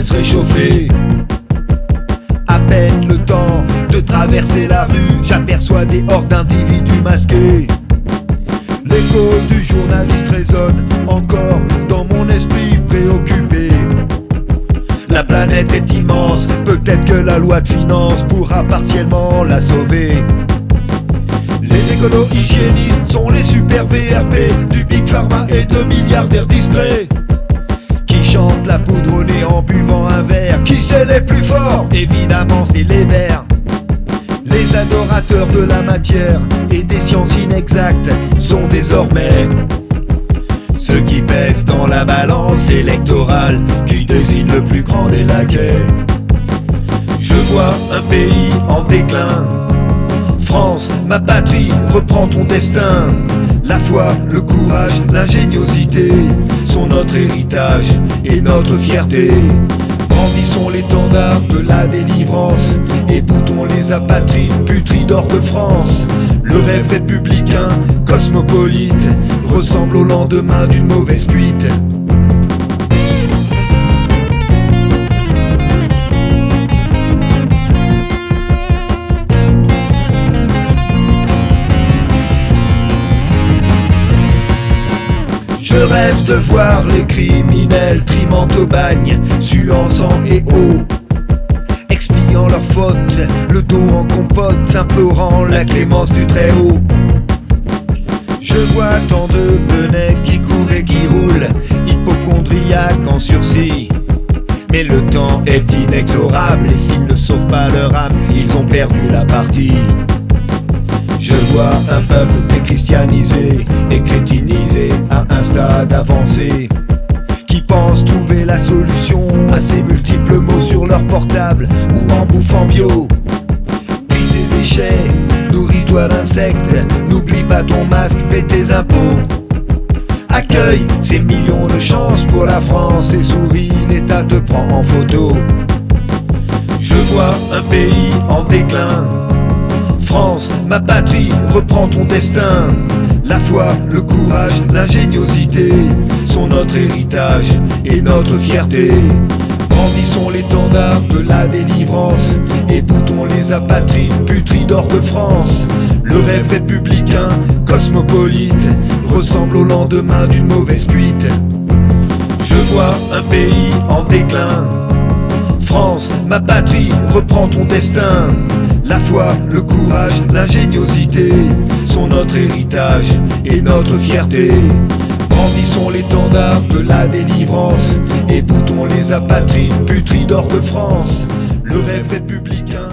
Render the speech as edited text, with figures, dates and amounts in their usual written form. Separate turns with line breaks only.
laisse réchauffer. À peine le temps de traverser la rue, j'aperçois des hordes d'individus masqués. L'écho du journaliste résonne encore dans mon esprit préoccupé. La planète est immense, peut-être que la loi de finances pourra partiellement la sauver. Les écolo-hygiénistes sont les super VRP du Big Pharma et de milliardaires distraits qui chantent la poudre au nez en buvant un verre. Qui c'est les plus forts? Évidemment c'est les verts. Les adorateurs de la matière et des sciences inexactes sont désormais ceux qui pèsent dans la balance électorale, qui désigne le plus grand des laquais. Je vois un pays en déclin. France, ma patrie, reprends ton destin. La foi, le courage, l'ingéniosité sont notre héritage et notre fierté. Brandissons l'étendard de la délivrance et boutons les apatrides, putrides d'or de France. Le rêve républicain, cosmopolite, ressemble au lendemain d'une mauvaise cuite. Je rêve de voir les criminels trimant au bagne, suant sang et eau, expiant leurs fautes, le dos en compote, implorant la clémence du Très-Haut. Je vois tant de benets qui courent et qui roulent, hypocondriaques en sursis. Mais le temps est inexorable et s'ils ne sauvent pas leur âme, ils ont perdu la partie. Je vois un peuple déchristianisé et crétinisé à un stade avancé, qui pense trouver la solution à ces multiples maux sur leur portable ou en bouffant bio. Pris des déchets, nourris-toi d'insectes, n'oublie pas ton masque, paie tes impôts. Accueille ces millions de chances pour la France et souris, l'État te prend en photo. Je vois un pays en déclin. France, ma patrie, reprends ton destin. La foi, le courage, l'ingéniosité sont notre héritage et notre fierté. Brandissons l'étendard de la délivrance et boutons les apatrides, putrides d'or de France. Le rêve républicain, cosmopolite, ressemble au lendemain d'une mauvaise cuite. Je vois un pays en déclin. France, ma patrie, reprends ton destin. La foi, le courage, l'ingéniosité sont notre héritage et notre fierté. Brandissons l'étendard de la délivrance et boutons les apatrides, putrides d'or de France. Le rêve républicain.